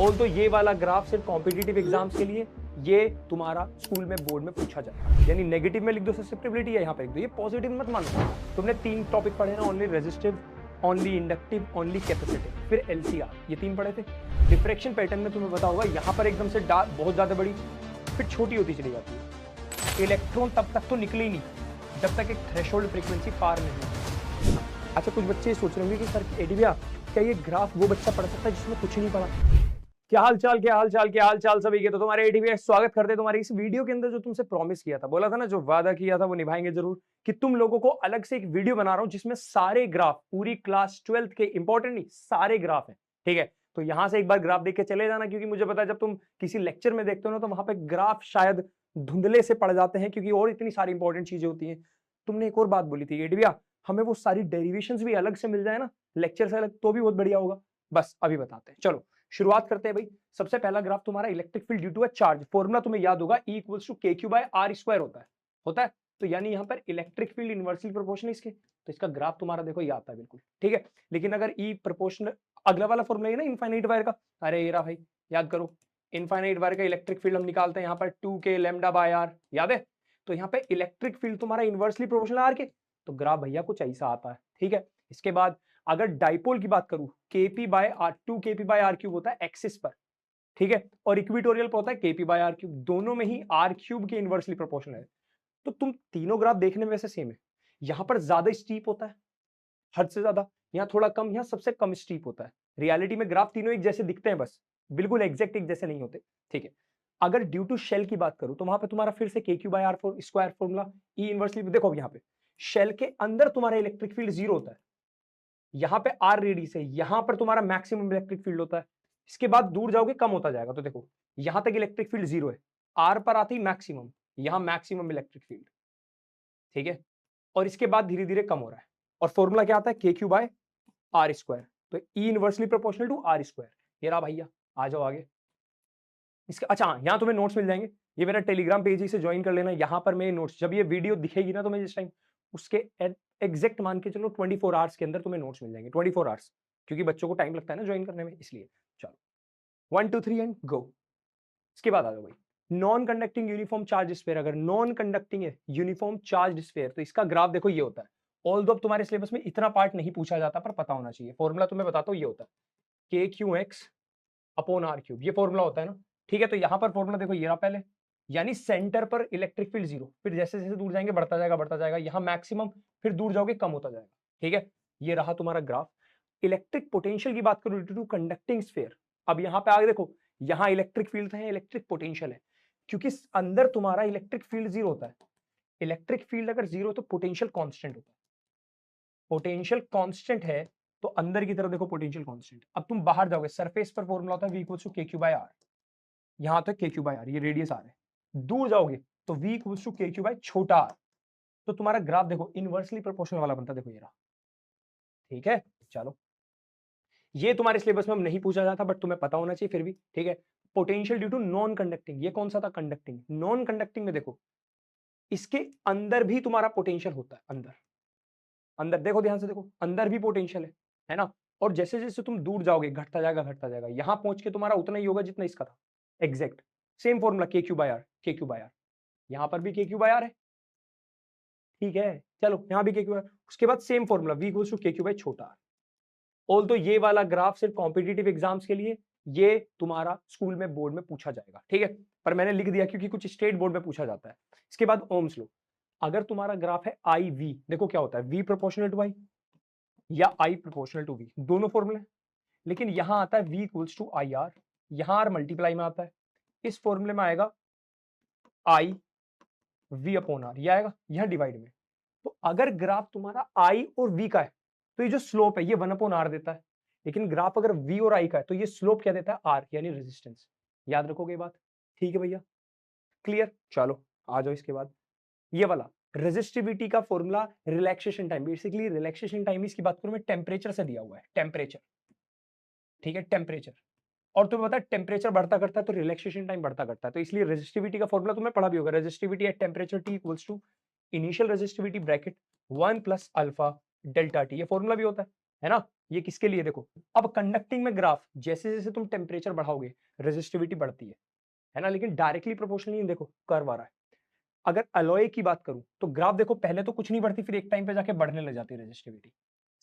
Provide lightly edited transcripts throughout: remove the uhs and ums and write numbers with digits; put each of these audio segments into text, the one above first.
और तो ये वाला ग्राफ सिर्फ कॉम्पिटिटिव एग्जाम्स के लिए, ये तुम्हारा स्कूल में बोर्ड में पूछा जाए, यानी नेगेटिव में लिख दो ससेप्टिबिलिटी है, यहाँ पे लिख दो, ये पॉजिटिव मत मानो। तुमने 3 टॉपिक पढ़े ना, only resistive, only inductive, only capacitive, फिर एलसीआर, ये 3 पढ़े थे। डिफ्रैक्शन पैटर्न में तुम्हें पता होगा, यहाँ पर एकदम से बहुत ज्यादा बड़ी, फिर छोटी होती चली जाती है। इलेक्ट्रॉन तब तक तो निकले ही नहीं जब तक एक थ्रेशोल्ड फ्रीक्वेंसी पार नहीं होती। अच्छा, कुछ बच्चे सोच रहे होंगे कि सर एडी भैया, क्या ये ग्राफ वो बच्चा पढ़ सकता है जिसमें कुछ नहीं पढ़ा? क्या हाल चाल सभी के। तो तुम्हारे एडी भैया स्वागत करते हैं तुम्हारी इस वीडियो के अंदर। जो तुमसे प्रॉमिस किया था, बोला था ना, जो वादा किया था वो निभाएंगे जरूर, कि तुम लोगों को अलग से एक वीडियो बना रहा हूं जिसमें सारे ग्राफ, पूरी क्लास 12th के इंपॉर्टेंट नहीं, सारे ग्राफ हैं, ठीक है। तो यहां से एक बार ग्राफ देख के चले जाना, क्योंकि मुझे पता है जब तुम किसी लेक्चर में देखते हो ना, तो वहां पे ग्राफ शायद धुंधले से पड़ जाते हैं, क्योंकि और इतनी सारी इंपॉर्टेंट चीजें होती हैं। तुमने एक और बात बोली थी एडी भैया, हमें वो सारी डेरिवेशंस भी अलग से मिल जाए ना, लेक्चर से अलग, तो भी बहुत बढ़िया होगा। बस अभी बताते हैं, चलो शुरुआत करते हैं भाई। सबसे पहला ग्राफ तुम्हारा electric field due to a charge, formula तुम्हें याद होगा, E equals to KQ by R square होता है। तो यानी यहाँ पर इलेक्ट्रिक फील्ड इनवर्सली प्रोपोर्शनल इसके, तो इसका ग्राफ तुम्हारा देखो ये आता है बिल्कुल, ठीक है। लेकिन अगर E प्रोपोर्शनल, अगला वाला फॉर्मूला है ना इनफाइनाइट वायर का, अरे ये रहा भाई, याद करो, इनफाइनाइट वायर का इलेक्ट्रिक फील्ड हम निकालते हैं यहाँ पर 2K लैम्डा बाय R, याद है। तो यहाँ पे इलेक्ट्रिक फील्ड तुम्हारा इनवर्सली प्रोपोर्शनल R के, तो ग्राफ भैया कुछ ऐसा आता है, ठीक है। इसके बाद अगर डाइपोल की बात करूं, KP by R, 2KP by R cube होता है एक्सिस पर, ठीक है, और इक्विटोरियल पर होता है KP बाय R क्यूब, दोनों में ही R क्यूब के इनवर्सली प्रोपोर्शनल है। तो तुम तीनों ग्राफ देखने में वैसे सेम है, यहां पर ज्यादा स्टीप होता है, हद से ज्यादा, यहाँ थोड़ा कम, यहाँ सबसे कम स्टीप होता है। रियलिटी में ग्राफ तीनों एक जैसे दिखते हैं, बस बिल्कुल एग्जैक्ट एक जैसे नहीं होते, ठीक है। अगर ड्यू टू शेल की बात करूं, तो वहां पे तुम्हारा फिर से KQ by R square formula, E inversely, देखो यहाँ पे शेल के अंदर तुम्हारा इलेक्ट्रिक फील्ड 0 होता है, यहां पे R रेडियस है, यहां पर तुम्हारा मैक्सिमम इलेक्ट्रिक फील्ड होता है। इसके बाद दूर जाओगे कम होता जाएगा, तो देखो यहां तक इलेक्ट्रिक फील्ड 0 है, R पर आती मैक्सिमम, यहां मैक्सिमम इलेक्ट्रिक फील्ड, ठीक है। और इसके बाद धीरे धीरे कम हो रहा है, और फॉर्मूला क्या आता है, KQ बाय R स्क्वायर, तो E inversely proportional to R square. ये रहा भैया, आ जाओ आगे। इसका अच्छा हाँ, यहाँ तुम्हें नोट्स मिल जाएंगे, ये मेरा टेलीग्राम पेज ही से ज्वाइन कर लेना, यहाँ पर मेरे नोट्स, जब ये वीडियो दिखेगी ना, तो मैं जिस टाइम उसके एग्जैक्ट मान के चलो 24 आवर्स के अंदर तुम्हें नोट्स मिल जाएंगे, 24 आवर्स, क्योंकि बच्चों को टाइम लगता है ना ज्वाइन करने में, इसलिए। चलो 1 2 3 एंड गो। इसके बाद आ जाओ भाई, non conducting uniform charge sphere. अगर नॉन कंडक्टिंग है यूनिफॉर्म चार्ज स्फीयर, तो इसका ग्राफ देखो ये होता है। ऑल दो अब तुम्हारे सिलेबस में इतना पार्ट नहीं पूछा जाता, पर पता होना चाहिए। फॉर्मूला तुम्हें बताता हूँ, ये होता है KQX अपॉन R क्यूब, ये फॉर्मूला होता है ना, ठीक है। तो यहां पर फॉर्मूला देखो ये रहा पहले, यानी सेंटर पर इलेक्ट्रिक फील्ड 0, फिर जैसे जैसे दूर जाएंगे बढ़ता जाएगा, यहां मैक्सिमम, फिर दूर जाओगे कम होता जाएगा, ठीक है। ये रहा तुम्हारा ग्राफ। इलेक्ट्रिक पोटेंशियल की बात करूं, ड्यू टू कंडक्टिंग स्फीयर, अब यहां पे आगे देखो, यहां इलेक्ट्रिक फील्ड है, इलेक्ट्रिक पोटेंशियल है, क्योंकि अंदर तुम्हारा इलेक्ट्रिक फील्ड 0 होता है। इलेक्ट्रिक फील्ड अगर 0 तो पोटेंशियल कांस्टेंट होता है, पोटेंशियल कांस्टेंट है, तो अंदर की तरफ देखो पोटेंशियल कांस्टेंट। अब तुम बाहर जाओगे, सरफेस पर फॉर्मूला होता है V equals to KQ by R, यहां तक KQ बाय R, ये रेडियस R है। दूर जाओगे तो V equals to KQ by छोटा r, तो तुम्हारा ग्राफ देखो इनवर्सली प्रोपोर्शनल वाला बनता है, देखो ये रहा, ठीक है। चलो, ये तुम्हारे सिलेबस में अब नहीं पूछा जाता, बट तुम्हें पता होना चाहिए फिर भी, ठीक है। Potential due to non conducting, ये कौन सा था, कंडक्टिंग। नॉन कंडक्टिंग में देखो, इसके अंदर भी तुम्हारा पोटेंशियल होता है, अंदर अंदर देखो, ध्यान से देखो, अंदर भी पोटेंशियल है ना। और जैसे जैसे तुम दूर जाओगे घटता जाएगा, यहां पहुंच के तुम्हारा उतना ही होगा जितना इसका था, exact same formula KQ by R, KQ by R, यहां पर भी KQ बाय R है, ठीक है। चलो यहां भी KQ बाय R, उसके बाद same formula V equals to KQ by छोटा r। ऑल तो ये वाला ग्राफ सिर्फ कॉम्पिटिटिव एग्जाम्स के लिए, ये तुम्हारा स्कूल में बोर्ड में पूछा जाएगा, ठीक है। पर मैंने लिख दिया क्योंकि कुछ स्टेट बोर्ड में पूछा जाता है। इसके बाद ओम्स लॉ, अगर तुम्हारा ग्राफ है IV, देखो क्या होता है, V प्रोपोर्शनल टू I या I प्रोपोर्शनल टू V, दोनों फॉर्मूले, लेकिन यहां आता है V इक्वल्स टू IR, यहां R मल्टीप्लाई में आता है, इस फॉर्मूले में आएगा I V अपॉन R, ये आएगा यहां डिवाइड में। तो अगर ग्राफ तुम्हारा I और V का है, तो ये जो स्लोप है ये 1 अपॉन R देता है, लेकिन ग्राफ अगर V और I का है, तो ये स्लोप क्या देता है, R, यानी रेजिस्टेंस। याद रखोगे ये बात, ठीक है भैया, क्लियर। चलो आ जाओ, इसके बाद ये वाला रेजिस्टिविटी का formula, relaxation time, basically relaxation time इसकी बात करूं मैं, टेम्परेचर से दिया हुआ है, टेम्परेचर, ठीक है, टेम्परेचर। और तुम्हें पता है टेम्परेचर बढ़ता करता है तो रिलैक्सेशन टाइम बढ़ता करता है, तो इसलिए रेजिस्टिविटी का फॉर्मूला तुम्हें पढ़ा भी होगा, resistivity at temperature T equals to initial resistivity bracket 1 plus alpha delta T, ये फॉर्मूला भी होता है, है ना। ये किसके लिए देखो, अब कंडक्टिंग में ग्राफ जैसे जैसे तुम टेम्परेचर बढ़ाओगे रेजिस्टिविटी बढ़ती है ना, लेकिन डायरेक्टली प्रोपोर्शनली देखो कर्व आ रहा है। अगर अलॉय की बात करूं तो ग्राफ देखो पहले तो कुछ नहीं बढ़ती, फिर एक टाइम पे जाके बढ़ने लग जाती है रेजिस्टिविटी।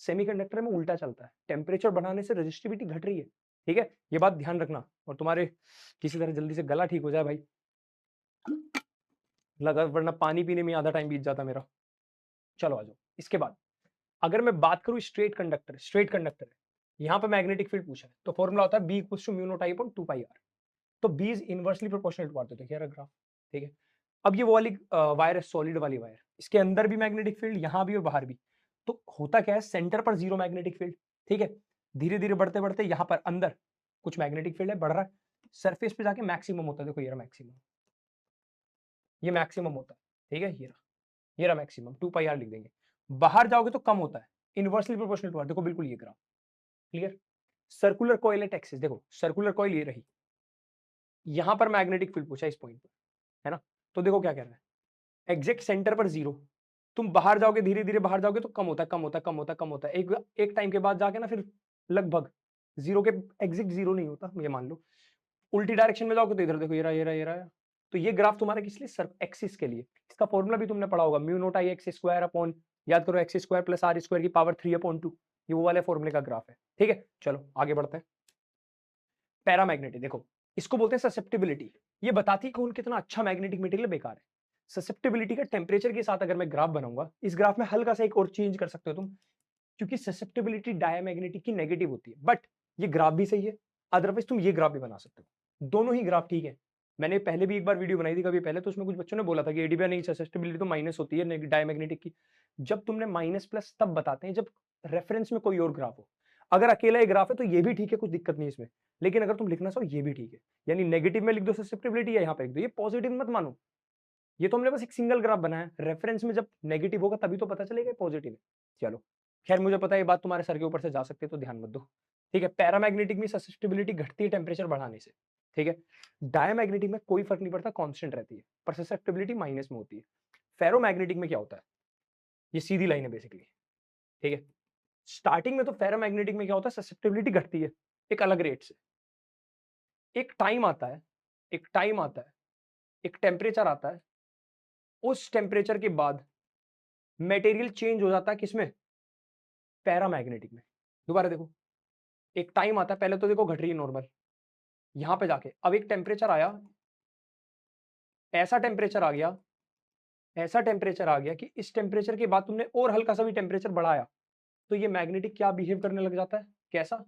सेमीकंडक्टर में उल्टा चलता है, टेम्परेचर बढ़ाने से रेजिस्टिविटी घट रही है। ठीक है, ये बात ध्यान रखना। और तुम्हारे किसी तरह जल्दी से गला ठीक हो जाए भाई, लगा वरना पानी पीने में आधा टाइम बीत जाता मेरा। चलो आ जाओ। इसके बाद अगर मैं बात करूं स्ट्रेट कंडक्टर है, यहां पर मैग्नेटिक फील्ड पूछा है, तो फॉर्मूला होता है B equals to mu naught I upon 2 pi R. तो B is inversely proportional to R, तो देखिए ग्राफ। ठीक है, अब ये वो वाली वायर है, सॉलिड वाली वायर, इसके अंदर भी मैग्नेटिक फील्ड, यहां भी और बाहर भी। तो होता क्या है, सेंटर पर जीरो मैग्नेटिक फील्ड। ठीक है, धीरे धीरे बढ़ते बढ़ते यहां पर अंदर कुछ मैग्नेटिक फील्ड है, बढ़ रहा है, सरफेस पे जाके मैक्सिमम होता है। देखो ये रहा मैक्सिमम, ये मैक्सिमम होता है। ठीक है, ये रहा मैक्सिमम, 2 पाई आर लिख देंगे। बाहर जाओगे तो कम होता है, इनवर्सली प्रोपोर्शनल टू आर। देखो बिल्कुल ये graph clear. Circular coil at axis, देखो सर्कुलर कॉइल ये रही, यहां पर मैग्नेटिक फील्ड पूछा इस पॉइंट पर, है ना। तो देखो क्या कह रहा है, एग्जैक्ट सेंटर पर जीरो, तुम बाहर जाओगे, धीरे धीरे बाहर जाओगे तो कम होता है, कम होता है, कम होता है, कम होता है, एक टाइम के बाद जाके ना फिर लगभग जीरो के एग्जैक्ट जीरो नहीं होता, ये मान लो। उल्टी डायरेक्शन में जाओगे तो इधर देखो, ये रहा। तो ये ग्राफ तुम्हारा किस लिए, सर एक्सिस के लिए। इसका फॉर्मूला भी तुमने पढ़ा होगा, mu naught I X square upon, याद करो, X square plus R square की पावर 3/2। ये वो वाले फॉर्मूले का ग्राफ है। ठीक है, चलो आगे बढ़ते हैं। पैरामैग्नेटिक, देखो इसको बोलते हैं ससेप्टिबिलिटी। ये बताती है कौन कितना अच्छा मैग्नेटिक मटेरियल बेकार है। ससेप्टिबिलिटी का टेम्परेचर के साथ अगर मैं ग्राफ बनाऊंगा, इस ग्राफ में हल्का सा एक और चेंज कर सकते हो तुम, क्योंकि ससेप्टिबिलिटी डायमैग्नेटिक की नेगेटिव होती है, बट ये ग्राफ भी सही है। अदरवाइज तुम ये ग्राफ भी बना सकते हो, दोनों ही ग्राफ ठीक है। मैंने पहले भी एक बार वीडियो बनाई थी कभी पहले, तो उसमें कुछ बच्चों ने बोला था कि एडीबी नहीं, ससेप्टिबिलिटी तो माइनस होती है डायमैग्नेटिक की। जब तुमने माइनस प्लस तब बताते हैं जब रेफरेंस में कोई और ग्राफ हो। अगर अकेला एक ग्राफ है तो ये भी ठीक है, कुछ दिक्कत नहीं इसमें, लेकिन अगर तुम लिखना चाहो ये भी ठीक है। यानी नेगेटिव में लिख दो ससेप्टिबिलिटी, या यहाँ पे लिख दो, ये पॉजिटिव मत मानो। ये तो हमने बस एक सिंगल ग्राफ बनाया, रेफरेंस में जब नेगेटिव होगा तभी तो पता चलेगा पॉजिटिव है। चलो खैर, मुझे पता है ये बात तुम्हारे सर के ऊपर से जा सकती है, तो ध्यान मत दो। ठीक है, पैरामैग्नेटिक में ससेप्टिबिलिटी घटती है टेम्परेचर बढ़ाने से। ठीक है, डायमैग्नेटिक में कोई फर्क नहीं पड़ता, कांस्टेंट रहती है, पर ससेप्टिबिलिटी माइनस में होती है। फेरोमैग्नेटिक में क्या होता है, ये सीधी लाइन है बेसिकली। ठीक है, स्टार्टिंग में तो फेरोमैग्नेटिक में क्या होता है, ससेप्टिबिलिटी घटती है एक अलग रेट से। एक टाइम आता है, एक टेम्परेचर आता है, उस टेम्परेचर के बाद मटेरियल चेंज हो जाता है, किसमें, पैरामैग्नेटिक में। दोबारा देखो, एक टाइम आता है, पहले तो देखो घट रही है नॉर्मल, यहां पे जाके अब एक टेम्परेचर आया, ऐसा टेम्परेचर आ गया, कि इस टेम्परेचर के बाद तुमने और हल्का सा भी टेम्परेचर बढ़ाया, तो ये मैग्नेटिक क्या बिहेव करने लग जाता है, कैसा,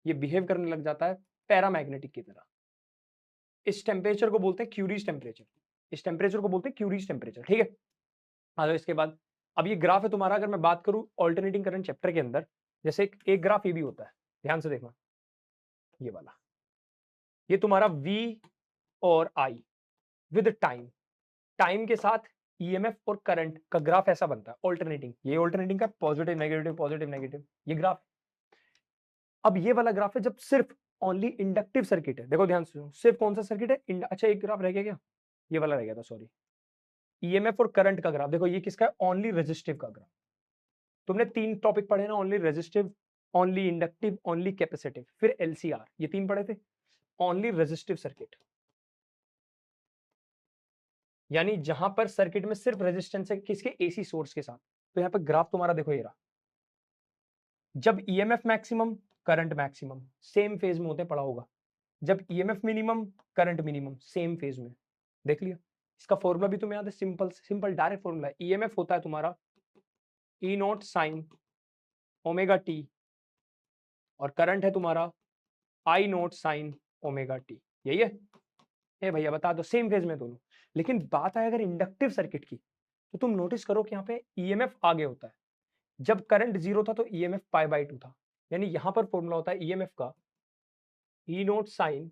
ये बिहेव करने लग जाता है पैरामैग्नेटिक की तरह। इस टेम्परेचर को बोलते हैं क्यूरीज टेम्परेचर, ठीक है। हाँ, तो इसके बाद अब ये ग्राफ है तुम्हारा, अगर मैं बात करूं ऑल्टरनेटिंग करंट चैप्टर के अंदर, जैसे एक ग्राफ ये भी होता है, ध्यान से देखना, ये वाला, ये तुम्हारा V और I विद टाइम के साथ ईएमएफ और करंट का ग्राफ ऐसा बनता है ऑल्टरनेटिंग। ये ऑल्टरनेटिंग का पॉजिटिव नेगेटिव ये ग्राफ। अब ये वाला ग्राफ है जब सिर्फ ओनली इंडक्टिव सर्किट है। देखो ध्यान से, सिर्फ कौन सा सर्किट है, अच्छा एक ग्राफ रह गया क्या, ये वाला रह गया था, सॉरी। ईएमएफ और करंट का ग्राफ देखो, ये किसका है, ओनली रेजिस्टिव का ग्राफ। तुमने 3 टॉपिक पढ़े ना, only resistive, only inductive, only capacitive, फिर एलसीआर, ये 3 पढ़े थे। ओनली रेजिस्टिव सर्किट यानी जहां पर सर्किट में सिर्फ रेजिस्टेंस है, किसके, एसी सोर्स के साथ। तो यहाँ पे ग्राफ तुम्हारा देखो ये रहा, जब EMF maximum, current maximum, same phase में होते, पड़ा होगा। जब EMF minimum, current minimum, same phase में, देख लिया। इसका फॉर्मूला भी तुम्हें याद है, सिंपल डायरेक्ट फॉर्मूला है। ईएमएफ होता है तुम्हारा ई नॉट साइन ओमेगा टी, और करंट है तुम्हारा आई नॉट साइन ओमेगा टी, यही है। ए भैया बता दो, सेम फेज में दोनों। लेकिन बात आए अगर इंडक्टिव सर्किट की, तो तुम नोटिस करो कि यहाँ पे ईएमएफ आगे होता है। जब करंट 0 था तो ईएमएफ π/2 था, यानी यहां पर फॉर्मूला होता है ईएमएफ का E naught sine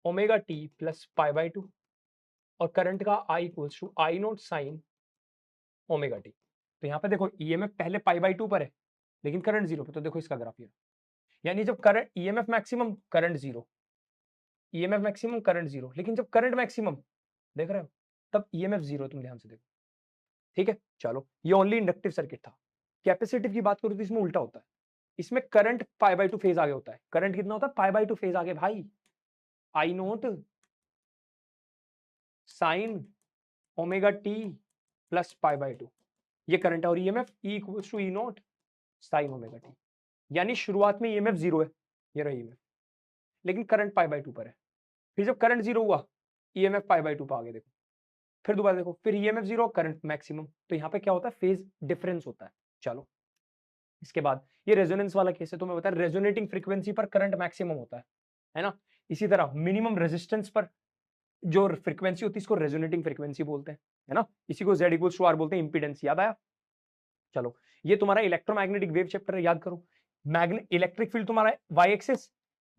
omega T plus π/2, और करंट का I equals to I naught sine omega T. तो यहाँ पे देखो ईएमएफ पहले π/2 पर है, लेकिन करंट 0 पे, तो देखो इसका ग्राफ ये, यानी जब current EMF maximum, current 0, EMF maximum, current 0, लेकिन जब करंट मैक्सिमम, देख रहे हो, तब ईएमएफ 0, तुम ध्यान से देखो। ठीक है, चलो ये ओनली इंडक्टिव सर्किट था। कैपेसिटिव की बात करूं तो इसमें उल्टा होता है, इसमें करंट π/2 फेज आगे होता है। करंट कितना होता है? π/2 फेज आगे भाई। I naught sine omega T plus π/2, ये करंट है। और EMF E equals to E naught sine omega T, यानी शुरुआत में ईएमएफ जीरो है, ये रहा ईएमएफ, लेकिन करंट π/2 पर है। फिर जब करंट जीरो हुआ, ईएमएफ π/2 पर आगे देखो, फिर दोबारा देखो, फिर ईएमएफ जीरो, करंट मैक्सिमम। तो यहाँ पे क्या होता है? फेज डिफरेंस होता है। चलो इसके बाद ये रेजोनेंस वाला केस है, तो मैं बता, रेजोनेटिंग फ्रीक्वेंसी पर करंट मैक्सिमम होता है ना। इसी तरह मिनिमम रेजिस्टेंस पर जो फ्रीक्वेंसी होती है इसको रेजोनेटिंग फ्रीक्वेंसी बोलते हैं, है ना। इसी को Z इक्वल्स टू R बोलते हैं, इंपीडेंस। याद आया? चलो ये तुम्हारा इलेक्ट्रोमैग्नेटिक वेव चैप्टर है, याद करो। इलेक्ट्रिक फील्ड तुम्हारा y axis,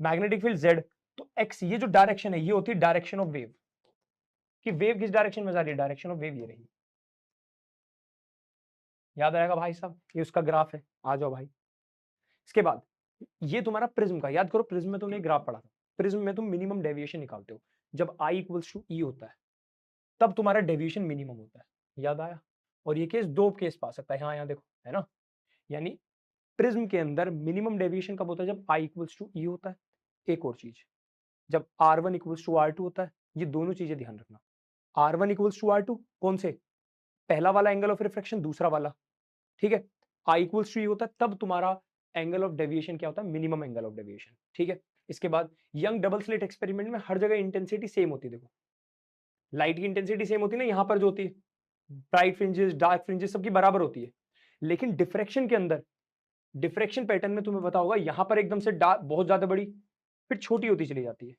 magnetic field z, तो x, ये जो डायरेक्शन है ये होती है डायरेक्शन ऑफ वेव, कि वेव किस डायरेक्शन में जा रही है, डायरेक्शन ऑफ वेव ये रही। याद आएगा भाई साहब? ये उसका ग्राफ है, आ जाओ भाई। इसके बाद ये तुम्हारा प्रिज्म का, याद करो प्रिज्म में तुमने ग्राफ पढ़ा था। प्रिज्म में तुम मिनिमम डेविएशन निकालते हो, जब I इक्वल्स टू E होता है तब तुम्हारा डेविएशन मिनिमम होता है। याद आया? और ये केस दो केस पा सकता है, यहाँ देखो, है ना। यानी प्रिज्म के अंदर मिनिमम डेविएशन कब होता है? जब I इक्वल्स टू E होता है। एक और चीज, जब R1 इक्वल्स टू R2 होता है। ये दोनों चीजें ध्यान रखना। R1 इक्वल्स टू R2 कौन से? पहला वाला एंगल ऑफ रिफ्रैक्शन, दूसरा वाला, ठीक है। I इक्वल्स टू E होता है तब तुम्हारा एंगल ऑफ डेविएशन क्या होता है? मिनिमम एंगल ऑफ डेविएशन, ठीक है। इसके बाद यंग डबल स्लिट एक्सपेरिमेंट में हर जगह इंटेंसिटी सेम होती है। देखो लाइट की इंटेंसिटी सेम होती है ना, यहां पर जो होती है ब्राइट फ्रिंजेस, डार्क फ्रिंजेस सबकी बराबर होती है, लेकिन डिफ्रैक्शन के अंदर, डिफ्रैक्शन पैटर्न में तुम्हें पता होगा यहां पर एकदम से डार्क बहुत ज्यादा बड़ी, फिर छोटी होती चली जाती है,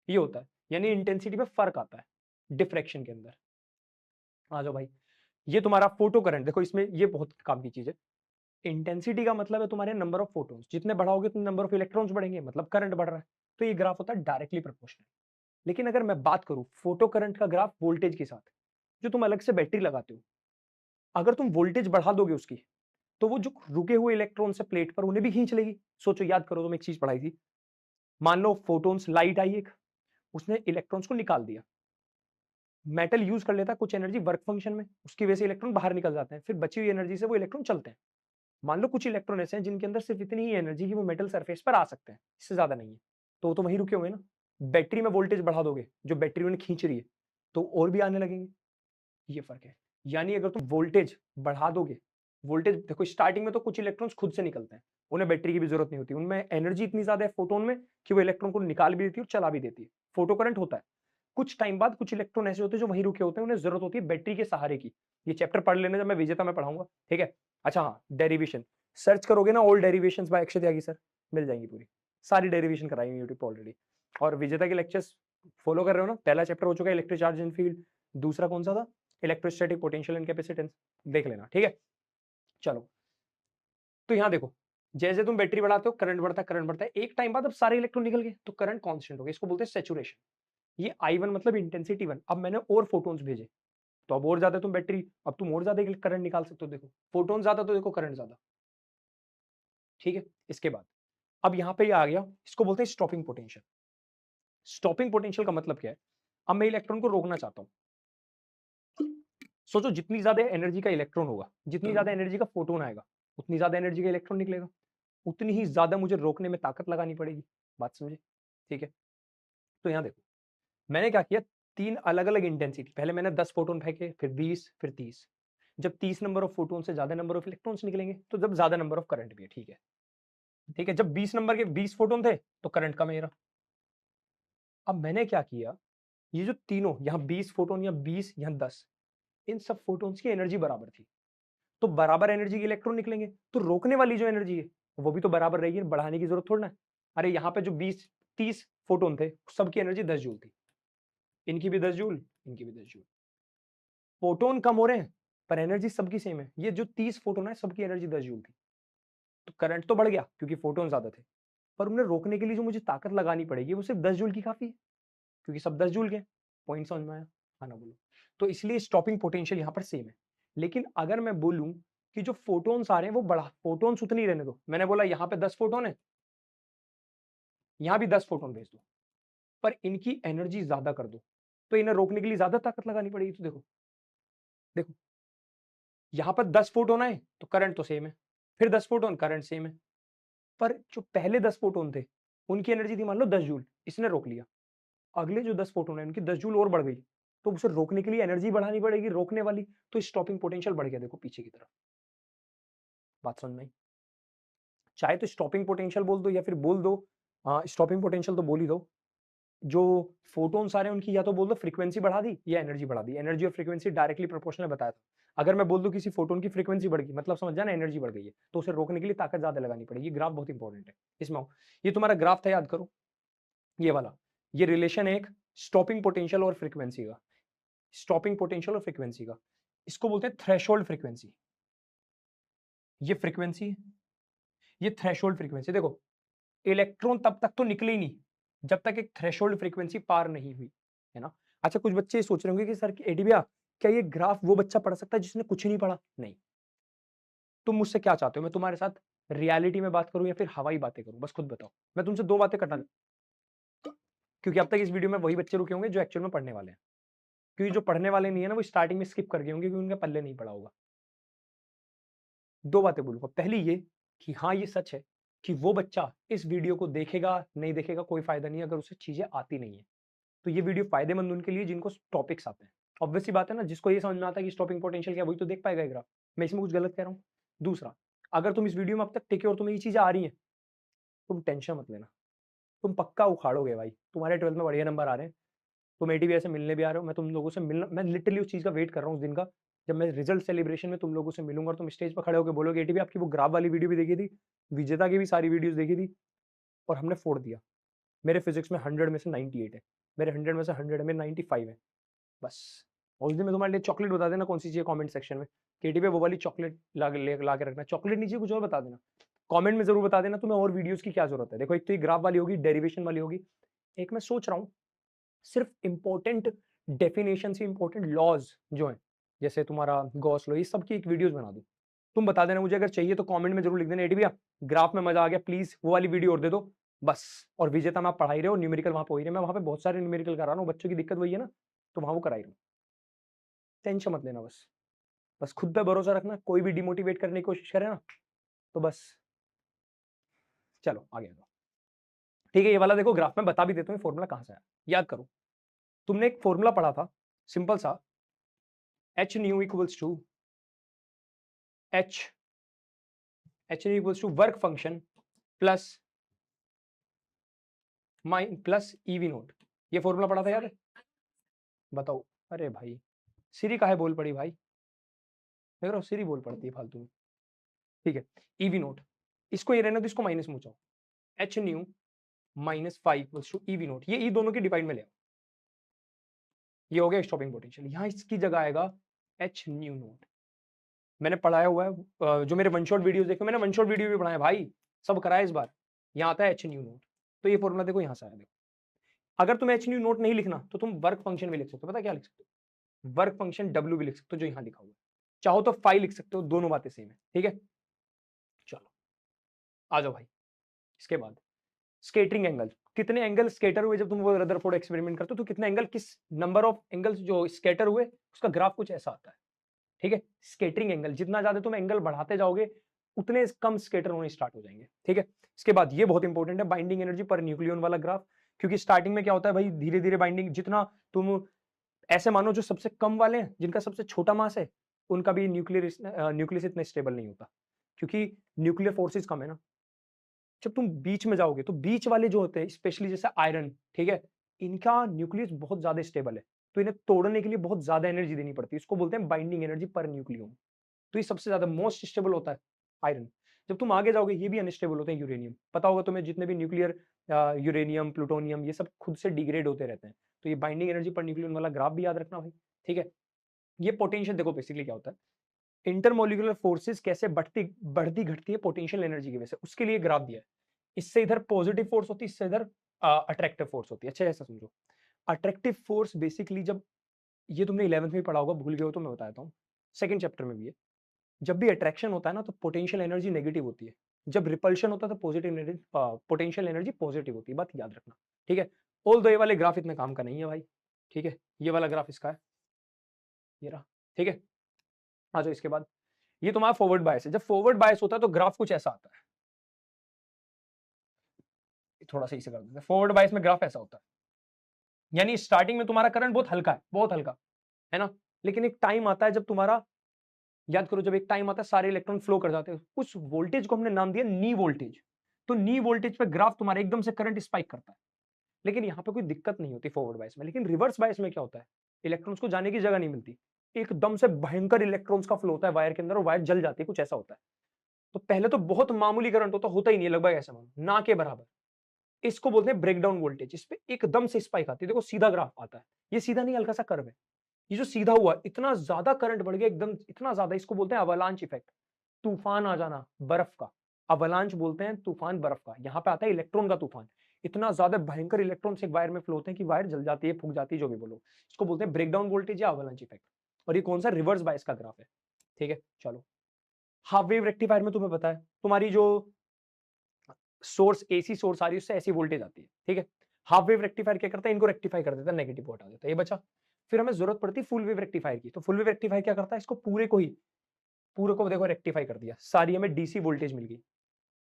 ये होता है। यानी इंटेंसिटी में फर्क आता है डिफ्रैक्शन के अंदर। आ जाओ भाई, ये तुम्हारा फोटो करंट देखो, इसमें ये बहुत काम की चीज है। इंटेंसिटी का मतलब है तुम्हारे नंबर ऑफ फोटोन्स, जितने बढ़ाओगे उतने नंबर ऑफ इलेक्ट्रॉन्स बढ़ेंगे, मतलब करंट बढ़ रहा है। तो ये ग्राफ होता है डायरेक्टली प्रोपोर्शनल। लेकिन अगर मैं बात करूं फोटो करंट का ग्राफ वोल्टेज के साथ, जो तुम अलग से बैटरी लगाते हो, अगर तुम वोल्टेज बढ़ा दोगे उसकी, तो वो जो रुके हुए इलेक्ट्रॉन्स है प्लेट पर उन्हें भी खींच लेगी। सोचो, याद करो, तुम एक चीज पढ़ाई थी। मान लो फोटोन्स, लाइट आई एक, उसने इलेक्ट्रॉन्स को निकाल दिया, मेटल यूज कर लेता है कुछ एनर्जी वर्क फंक्शन में, उसकी वजह से इलेक्ट्रॉन बाहर निकल जाते हैं, फिर बची हुई एनर्जी से वो इलेक्ट्रॉन चलते हैं। मान लो कुछ इलेक्ट्रॉन ऐसे हैं जिनके अंदर सिर्फ इतनी ही एनर्जी कि वो मेटल सरफेस पर आ सकते हैं, इससे ज्यादा नहीं है, तो वो तो वहीं रुके हुए ना। बैटरी में वोल्टेज बढ़ा दोगे, जो बैटरी उन्हें खींच रही है, तो और भी आने लगेंगे। ये फर्क है। यानी अगर तुम वोल्टेज बढ़ा दोगे, वोल्टेज देखो स्टार्टिंग में तो कुछ इलेक्ट्रॉन्स खुद से निकलते हैं, उन्हें बैटरी की भी जरूरत नहीं होती, उनमें एनर्जी इतनी ज्यादा है फोटोन में कि वो इलेक्ट्रॉन को निकाल भी देती है और चला भी देती है, फोटो करंट होता है। कुछ टाइम बाद कुछ इलेक्ट्रॉन ऐसे होते हैं जो वहीं रुके होते हैं, उन्हें जरूरत होती है बैटरी के सहारे की। ये चैप्टर पढ़ लेने, जब मैं विजेता में पढ़ाऊंगा, ठीक है। अच्छा हाँ, डेरिवेशन सर्च करोगे ना, ऑल डेरिवेशंस बाय अक्षय त्यागी सर, मिल जाएंगी पूरी, सारी डेरिवेशन कराई हुई यूट्यूब पर ऑलरेडी। और विजेता के लेक्चर्स फॉलो कर रहे हो ना, पहला चैप्टर हो चुका है इलेक्ट्रिक चार्ज एंड फील्ड, दूसरा कौन सा था? इलेक्ट्रोस्टैटिक पोटेंशियल एंड कैपेसिटेंस, देख लेना, ठीक है। चलो तो यहाँ देखो, जैसे तुम बैटरी बढ़ाते हो करंट बढ़ता है, करंट बढ़ता है, एक टाइम बाद अब सारे इलेक्ट्रॉन निकल गए तो करंट कांस्टेंट हो गया, इसको बोलते हैं सैचुरेशन। ये I1 मतलब इंटेंसिटी 1। अब मैंने और फोटोन्स भेजे, तो अब और ज्यादा तुम बैटरी, अब तुम और ज्यादा करंट निकाल सकते हो। देखो फोटोन ज्यादा तो देखो करंट ज्यादा, ठीक है। इसके बाद अब यहाँ पे ये आ गया, इसको बोलते हैं स्टॉपिंग पोटेंशियल। स्टॉपिंग पोटेंशियल का मतलब क्या है? अब मैं इलेक्ट्रॉन को रोकना चाहता हूँ। सोचो जितनी ज्यादा एनर्जी का इलेक्ट्रॉन होगा, जितनी ज्यादा एनर्जी का फोटोन आएगा, उतनी ज्यादा एनर्जी का इलेक्ट्रॉन निकलेगा, उतनी ही ज्यादा मुझे रोकने में ताकत लगानी पड़ेगी। बात समझे? ठीक है। तो यहां देखो, मैंने क्या किया, तीन अलग अलग इंटेंसिटी, पहले मैंने 10 फोटोन फेंके, फिर 20, फिर 30। जब 30 नंबर ऑफ फोटोन से ज्यादा नंबर ऑफ इलेक्ट्रॉन्स निकलेंगे, तो जब ज्यादा नंबर ऑफ करंट भी है, ठीक है। ठीक है, जब 20 नंबर के 20 फोटोन थे तो करंट कम है मेरा। अब मैंने क्या किया, ये जो तीनों यहाँ 20 फोटोन, यहाँ 20, यहाँ 10, इन सब फोटोन्स की एनर्जी बराबर थी, तो बराबर एनर्जी के इलेक्ट्रॉन निकलेंगे, तो रोकने वाली जो एनर्जी है वो भी तो बराबर रहेगी, बढ़ाने की जरूरत थोड़ा ना है। अरे यहाँ पे जो 20, 30 फोटोन थे, सबकी एनर्जी 10 जूल थी, इनकी भी 10 जूल, इनकी भी 10 जूल। फोटोन कम हो रहे हैं पर एनर्जी सबकी सेम है। ये जो 30 फोटोन है सबकी एनर्जी 10 जूल थी, तो करंट तो बढ़ गया क्योंकि फोटोन ज्यादा थे, पर उन्हें रोकने के लिए जो मुझे ताकत लगानी पड़ेगी वो सिर्फ 10 जूल की काफी है, क्योंकि सब 10 जूल के। पॉइंट समझ में आया? हाँ ना बोलो। तो इसलिए स्टॉपिंग पोटेंशियल यहाँ पर सेम है। लेकिन अगर मैं बोलूं कि जो फोटोन्स आ रहे हैं वो बड़ा, फोटोन्स उतनी ही रहने दो, मैंने बोला यहाँ पे 10 फोटोन है, यहाँ भी 10 फोटोन भेज दो, पर इनकी एनर्जी ज्यादा कर दो, तो इन्हें रोकने के लिए ज्यादा ताकत लगानी पड़ेगी। तो देखो देखो, यहाँ पर 10 फोटोन आए तो करंट तो सेम है, फिर 10 फोटोन करंट सेम है, पर जो पहले 10 फोटोन थे उनकी एनर्जी थी मान लो 10 जूल, इसने रोक लिया। अगले जो 10 फोटोन है उनकी 10 जूल और बढ़ गई, तो उसे रोकने के लिए एनर्जी बढ़ानी पड़ेगी रोकने वाली, तो स्टॉपिंग पोटेंशियल बढ़ गया देखो पीछे की तरफ। बात समझ में आई? चाहे तो स्टॉपिंग पोटेंशियल बोल दो या फिर बोल दो स्टॉपिंग पोटेंशियल तो बोल ही दो, जो फोटोन्स आ रहे हैं उनकी या तो बोल दो फ्रीक्वेंसी बढ़ा दी या एनर्जी बढ़ा दी। एनर्जी और फ्रीक्वेंसी डायरेक्टली प्रोपोर्शनल बताया था। अगर मैं बोल दूं किसी फोटोन की फ्रीक्वेंसी बढ़ गई मतलब समझ जाना एनर्जी बढ़ गई है, तो उसे रोकने के लिए ताकत ज्यादा लगानी पड़ेगी। ग्राफ बहुत इंपॉर्टेंट है इसमें आओ। ये तुम्हारा ग्राफ था याद करो, ये वाला, ये रिलेशन है एक स्टॉपिंग पोटेंशियल और फ्रीक्वेंसी का, स्टॉपिंग पोटेंशियल और फ्रीक्वेंसी का, इसको बोलते हैं थ्रेशोल्ड फ्रीक्वेंसी। ये फ्रीक्वेंसी, ये थ्रेशोल्ड फ्रीक्वेंसी। देखो इलेक्ट्रॉन तब तक तो निकले ही नहीं जब तक एक थ्रेशोल्ड फ्रीक्वेंसी पार नहीं हुई, है ना। अच्छा कुछ बच्चे सोच रहे होंगे कि सर एडी भैया क्या ये ग्राफ वो बच्चा पढ़ सकता है जिसने कुछ नहीं पढ़ा? नहीं। तुम मुझसे क्या चाहते हो, मैं तुम्हारे साथ रियलिटी में बात करूं या फिर हवाई बातें करूं? बस खुद बताओ। मैं तुमसे दो बातें करना, क्योंकि अब तक इस वीडियो में वही बच्चे रुके होंगे जो एक्चुअल में पढ़ने वाले हैं, क्योंकि जो पढ़ने वाले नहीं है ना वो स्टार्टिंग में स्किप कर गए होंगे क्योंकि उनके पल्ले नहीं पड़ा होगा। दो बातें बोलूंगा, पहली ये कि हाँ ये सच है कि वो बच्चा इस वीडियो को देखेगा नहीं देखेगा कोई फायदा नहीं अगर उसे चीजें आती नहीं है। तो ये वीडियो फायदेमंद उनके लिए जिनको टॉपिक्स आते हैं। ऑब्वियसली बात है ना, जिसको ये समझ में आता है कि स्टॉपिंग पोटेंशियल क्या वही तो देख पाएगा ये ग्राफ। मैं इसमें कुछ गलत कह रहा हूँ? दूसरा, अगर तुम इस वीडियो में अब तक टिके और तुम्हें ये चीजें आ रही हैं, तुम टेंशन मत लेना, तुम पक्का उखाड़ोगे भाई। तुम्हारे 12th में बढ़िया नंबर आ रहे हैं, तुम एटीबीआई से मिलने भी आ रहे हो, मैं तुम लोगों से मिलना, मैं लिटरली उस चीज का वेट कर रहा हूँ उस दिन का जब मैं रिजल्ट सेलिब्रेशन में तुम लोगों से मिलूंगा और तुम स्टेज पर खड़े होकर बोलोगे एटीबी आपकी वो ग्राफ वाली वीडियो भी देखी थी, विजेता की भी सारी वीडियोस देखी थी और हमने फोड़ दिया। मेरे फिजिक्स में 100 में से 98 है, मेरे 100 में से 100 में 95 है बस। और उस दिन मैं तुम्हारे लिए चॉकलेट बता देना कौन सी चाहिए कमेंट सेक्शन में, केटीपी वो वाली चॉकलेट ला के रखना। चॉकलेट नीचे कुछ और बता देना कमेंट में, जरूर बता देना तुम्हें और वीडियोस की क्या जरूरत है। देखो एक तो ये ग्राफ वाली होगी, डेरिवेशन वाली होगी, एक मैं सोच रहा हूँ सिर्फ इंपॉर्टेंट डेफिनेशन से इंपॉर्टेंट लॉज जो है जैसे तुम्हारा गॉस लॉ, ये सब की एक वीडियोस बना दूं। तुम बता देना मुझे, अगर चाहिए तो कमेंट में जरूर लिख देना एडी भैया ग्राफ में मजा आ गया प्लीज वो वाली वीडियो और दे दो बस। और विजेता में आप पढ़ाई रहे हो, न्यूमेरिकल वहां पे हो ही रहे, मैं वहां पे बहुत सारे न्यूमेरिकल करा रहा हूँ, बच्चों की दिक्कत वही है ना, तो वहां वो कराई रहा हूँ। टेंशन मत लेना बस, बस खुद पे भरोसा रखना, कोई भी डिमोटिवेट करने की कोशिश करे ना तो बस चलो आगे दो। ठीक है, ये वाला देखो ग्राफ में बता भी देता हूँ फॉर्मूला कहां से आया, याद करो। तुमने एक फॉर्मूला पढ़ा था सिंपल सा, H nu equals to H H nu equals to work function plus mine plus EV naught. ये फॉर्मूला पढ़ा था यार, बताओ। अरे भाई सीरी काहे बोल पड़ी भाई, देख रहे हो सीरी बोल पड़ती है फालतू में। ठीक है, ईवी नोट, इसको ये रहना तो इसको माइनस में जाओ, H nu minus 5 equals to EV naught, ये ई दोनों की डिवाइड में ले आओ, ये हो गया स्टॉपिंग पोटेंशियल। यहां इसकी जगह आएगा एच न्यू नोट। मैंने पढ़ाया हुआ है, जो मेरे वन शॉट वीडियोस देखे, मैंने वन शॉट वीडियो भी पढ़ाया भाई, सब कराया इस बार। यहाँ आता है एच न्यू नोट, तो ये फॉर्मूला देखो यहाँ से आया। देखो अगर तुम एच न्यू नोट नहीं लिखना तो तुम वर्क फंक्शन भी लिख सकते हो, पता क्या लिख सकते हो, वर्क फंक्शन डब्ल्यू भी लिख सकते हो जो यहाँ लिखा हुआ है, चाहो तो फाइव लिख सकते हो, दोनों बातें सेम है। ठीक है चलो आ जाओ भाई। इसके बाद स्केटरिंग एंगल, कितने एंगल स्केटर हुए जब तुम वो रदरफोर्ड एक्सपेरिमेंट करते हो, तो कितने एंगल, किस नंबर ऑफ एंगल्स जो स्केटर हुए उसका ग्राफ कुछ ऐसा आता है। ठीक है, स्केटरिंग एंगल, जितना ज्यादा तुम एंगल बढ़ाते जाओगे उतने कम स्केटर होने स्टार्ट हो जाएंगे। ठीक है, इसके बाद ये बहुत इंपॉर्टेंट है, बाइंडिंग एनर्जी पर न्यूक्लियन वाला ग्राफ, क्योंकि स्टार्टिंग में क्या होता है भाई, धीरे धीरे बाइंडिंग, जितना तुम ऐसे मानो जो सबसे कम वाले हैं जिनका सबसे छोटा मास है उनका भी न्यूक्लियस इतना स्टेबल नहीं होता, क्योंकि न्यूक्लियर फोर्सेस कम है ना। जब तुम बीच में जाओगे तो बीच वाले जो होते हैं स्पेशली जैसे आयरन, ठीक है, इनका न्यूक्लियस बहुत ज्यादा स्टेबल है, तो इन्हें तोड़ने के लिए बहुत ज्यादा एनर्जी देनी पड़ती है, इसको बोलते हैं बाइंडिंग एनर्जी पर न्यूक्लियम। तो ये सबसे ज्यादा मोस्ट स्टेबल होता है आयरन। जब तुम आगे जाओगे ये भी अनस्टेबल होते हैं, यूरेनियम, पता होगा तुम्हें, जितने भी न्यूक्लियर यूरेनियम प्लूटोनियम ये सब खुद से डिग्रेड होते रहते हैं। तो ये बाइंडिंग एनर्जी पर न्यूक्लियन वाला ग्राफ भी याद रखना भाई। ठीक है, ये पोटेंशियल देखो बेसिकली क्या होता है, इंटरमोलिकुलर फोर्सेस कैसे बढ़ती बढ़ती घटती है पोटेंशियल एनर्जी की वजह से, उसके लिए ग्राफ दिया है। इससे इधर पॉजिटिव फोर्स होती है, इससे इधर अट्रैक्टिव फोर्स होती है। अच्छा ऐसा समझो, अट्रैक्टिव फोर्स बेसिकली जब, ये तुमने 11th में पढ़ा होगा, भूल गए हो तो मैं बताता हूँ, सेकंड चैप्टर में भी है। जब भी अट्रैक्शन होता है ना तो पोटेंशियल एनर्जी नेगेटिव होती है, जब रिपल्शन होता है तो positive energy, potential energy positive होती है, बात याद रखना। ठीक है, ऑल दो ये वाले ग्राफ इतने काम का नहीं है भाई। ठीक है, ये वाला ग्राफ इसका है, ये रहा। ठीक है, आ जाओ इसके बाद ये तुम्हारा फॉरवर्ड बायस है। जब फॉरवर्ड बायस होता है तो ग्राफ कुछ ऐसा आता है, थोड़ा सा इसे कर देते हैं। फॉरवर्ड बायस में ग्राफ ऐसा होता है, यानी स्टार्टिंग में तुम्हारा करंट बहुत हल्का है, बहुत हल्का है ना, लेकिन एक टाइम आता है जब तुम्हारा, याद करो, जब एक टाइम आता है सारे इलेक्ट्रॉन फ्लो कर जाते हैं, उस वोल्टेज को हमने नाम दिया नी वोल्टेज। तो नी वोल्टेज पे ग्राफ तुम्हारा एकदम से करंट स्पाइक करता है, लेकिन यहाँ पे कोई दिक्कत नहीं होती फॉरवर्ड बायस में। लेकिन रिवर्स बायस में क्या होता है, इलेक्ट्रॉन्स को जाने की जगह नहीं मिलती, एकदम से भयंकर इलेक्ट्रॉन्स का फ्लो होता है वायर के अंदर और वायर जल जाती है, कुछ ऐसा होता है। तो पहले तो बहुत मामूली करंट होता ही नहीं है, लगभग ऐसा मानो ना के बराबर, इसको बोलते हैं ब्रेकडाउन वोल्टेज। इस पे एकदम से स्पाइक आती है, देखो सीधा ग्राफ आता है, ये सीधा नहीं हल्का सा कर्व है, ये जो सीधा हुआ इतना ज्यादा करंट बढ़ गया एकदम, इतना ज्यादा, इसको बोलते हैं अवलांच इफेक्ट, तूफान आ जाना बर्फ का। अवलांच बोलते हैं तूफान बर्फ का, यहाँ पे आता है इलेक्ट्रॉन का तूफान। इतना ज्यादा भयंकर इलेक्ट्रॉन एक वायर में फ्लो होते हैं कि वायर जल जाती है, फूक जाती है, जो भी बोलो, इसको बोलते हैं ब्रेकडाउन वोल्टेज या अवलांच इफेक्ट। और ये कौन सा, रिवर्स बायस का ग्राफ है। ठीक है, चलो हाफ वेव रेक्टिफायर में तुम्हें पता है, तुम्हारी जो सोर्स एसी सोर्स आ रही है उससे ऐसी वोल्टेज आती है, ठीक है। हाफ वेव रेक्टिफायर क्या करता है, इनको रेक्टिफाई कर देता है, नेगेटिव को हटा देता है, ये बचा। फिर हमें जरूरत पड़ती है फुल वेव रेक्टिफायर की, तो फुल वेव रेक्टिफायर क्या करता है, इसको पूरे को देखो रेक्टिफाई कर दिया, सारी हमें डीसी वोल्टेज मिल गई।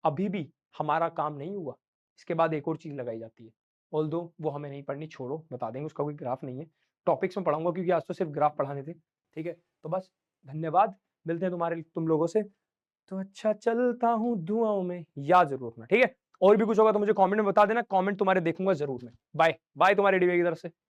अभी भी हमारा काम नहीं हुआ, इसके बाद एक और चीज लगाई जाती है, ऑल्दो वो हमें नहीं पढ़नी, छोड़ो, बता देंगे, उसका कोई ग्राफ नहीं है, टॉपिक्स में पढ़ाऊंगा क्योंकि आज तो सिर्फ ग्राफ पढ़ाने थे। ठीक है, तो बस धन्यवाद, मिलते हैं तुम लोगों से। तो अच्छा चलता हूँ दुआओं में, याद जरूर रखना, ठीक है। और भी कुछ होगा तो मुझे कमेंट में बता देना, कमेंट तुम्हारे देखूंगा जरूर मैं। बाय बाय तुम्हारे डीवे की तरफ से।